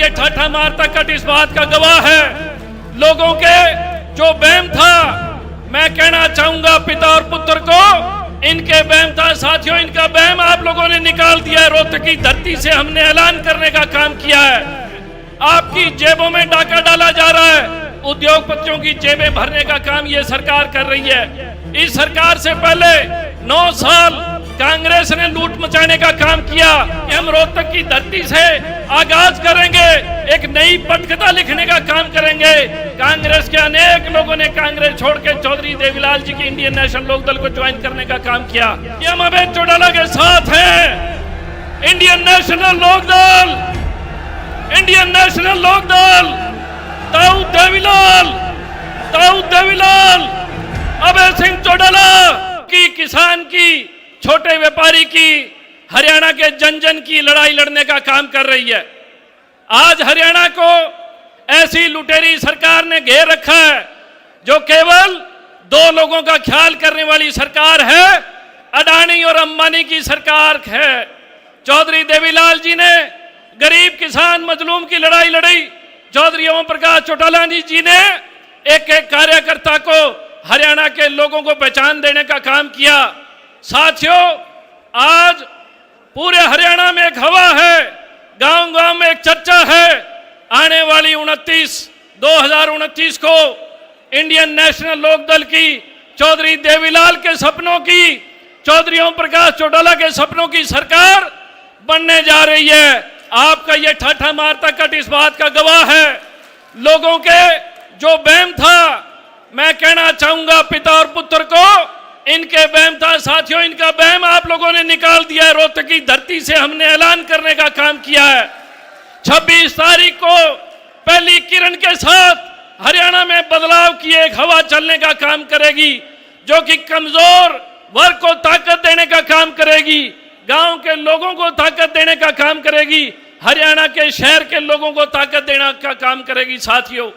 ये ठाठा मारता कट इस बात का गवाह है। लोगों के जो वहम था, मैं कहना चाहूंगा पिता और पुत्र को, इनके वहम था साथियों, इनका वहम आप लोगों ने निकाल दिया है। रोहतक की धरती से हमने ऐलान करने का काम किया है। आपकी जेबों में डाका डाला जा रहा है, उद्योगपतियों की जेबें भरने का काम ये सरकार कर रही है। इस सरकार से पहले 9 साल कांग्रेस ने लूट मचाने का काम किया कि हम रोहतक की धरती से आगाज करेंगे, एक नई पटकथा लिखने का काम करेंगे। कांग्रेस के अनेक लोगों ने कांग्रेस छोड़ के चौधरी देवीलाल जी की इंडियन नेशनल लोकदल को ज्वाइन करने का काम किया। हम अभय चौटाला के साथ हैं। Indian National Lokdal, Indian National Lokdal, Daud Devilal, Abhay Singh Chautala की, किसान की, छोटे व्यापारी की, हरियाणा के जन जन की लड़ाई लड़ने का काम कर रही है। आज हरियाणा को ऐसी लुटेरी सरकार ने घेर रखा है जो केवल 2 लोगों का ख्याल करने वाली सरकार है, अडानी और अंबानी की सरकार है। चौधरी देवीलाल जी ने गरीब किसान मजलूम की लड़ाई लड़ी। चौधरी ओम प्रकाश चौटाला जी ने एक एक कार्यकर्ता को, हरियाणा के लोगों को पहचान देने का काम किया। साथियों, आज पूरे हरियाणा में एक हवा है, गांव गांव में एक चर्चा है। आने वाली 2029 को इंडियन नेशनल लोकदल की, चौधरी देवीलाल के सपनों की, चौधरी ओम प्रकाश चौटाला के सपनों की सरकार बनने जा रही है। आपका ये ठाठा मारता कट इस बात का गवाह है। लोगों के जो वहम था, मैं कहना चाहूंगा पिता और पुत्र को, इनके वहम था साथियों, इनका वहम आप लोगों ने निकाल दिया है। रोहतक की धरती से हमने ऐलान करने का काम किया है। 26 तारीख को पहली किरण के साथ हरियाणा में बदलाव की एक हवा चलने का काम करेगी, जो कि कमजोर वर्ग को ताकत देने का काम करेगी, गांव के लोगों को ताकत देने का काम करेगी, हरियाणा के शहर के लोगों को ताकत देने का काम करेगी। साथियों,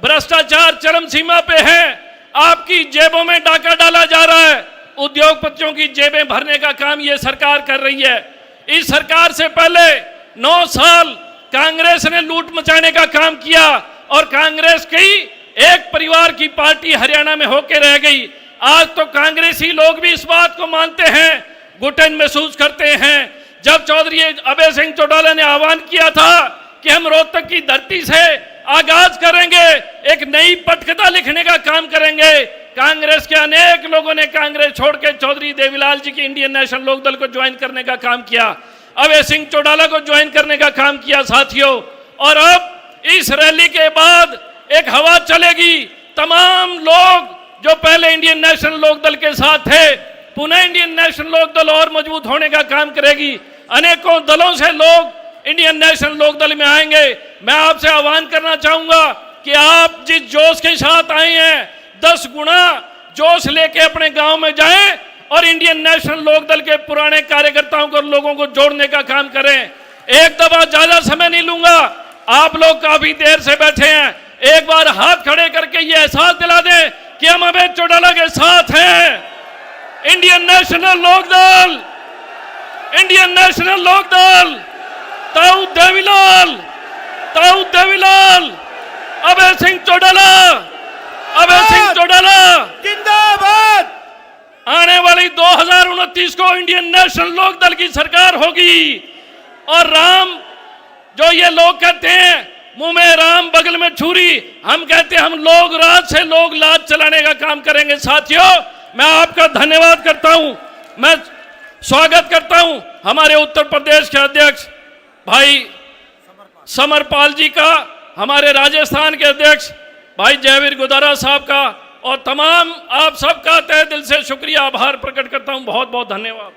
भ्रष्टाचार चरम सीमा पे है। आपकी जेबों में डाका डाला जा रहा है, उद्योगपतियों की जेबें भरने का काम ये सरकार कर रही है। इस सरकार से पहले 9 साल कांग्रेस ने लूट मचाने का काम किया और कांग्रेस की एक परिवार की पार्टी हरियाणा में होके रह गई। आज तो कांग्रेसी लोग भी इस बात को मानते हैं, घुटन महसूस करते हैं। जब चौधरी अभय सिंह चौटाला ने आह्वान किया था कि हम रोहतक की धरती से आगाज करेंगे, एक नई पटकथा लिखने का काम करेंगे, कांग्रेस के अनेक लोगों ने कांग्रेस छोड़ के चौधरी देवीलाल जी की इंडियन नेशनल लोकदल को ज्वाइन करने का काम किया, अभय सिंह चौटाला को ज्वाइन करने का काम किया साथियों। और अब इस रैली के बाद एक हवा चलेगी। तमाम लोग जो पहले इंडियन नेशनल लोकदल के साथ थे, पुनः इंडियन नेशनल लोकदल और मजबूत होने का काम करेगी। अनेकों दलों से लोग इंडियन नेशनल लोकदल में आएंगे। मैं आपसे आह्वान करना चाहूंगा कि आप जिस जोश के साथ आए हैं, 10 गुना जोश लेके अपने गांव में जाएं और इंडियन नेशनल लोकदल के पुराने कार्यकर्ताओं को, लोगों को जोड़ने का काम करें। एक दफा ज्यादा समय नहीं लूंगा, आप लोग काफी देर से बैठे हैं, एक बार हाथ खड़े करके ये एहसास दिला दें कि हम अभय चौटाला के साथ हैं। Indian National Lokdal, Indian National Lokdal, Daud Devilal, Abhay Singh Chautala जिंदाबाद। आने वाली 2029 को इंडियन नेशनल लोकदल की सरकार होगी। और राम, जो ये लोग कहते हैं मुंह में राम बगल में छुरी, हम कहते हैं हम लोग राज से लोग लाज चलाने का काम करेंगे। साथियों, मैं आपका धन्यवाद करता हूं। मैं स्वागत करता हूं हमारे उत्तर प्रदेश के अध्यक्ष भाई समरपाल जी का, हमारे राजस्थान के अध्यक्ष भाई जयवीर गुदारा साहब का, और तमाम आप सबका तहे दिल से शुक्रिया, आभार प्रकट करता हूं। बहुत बहुत धन्यवाद।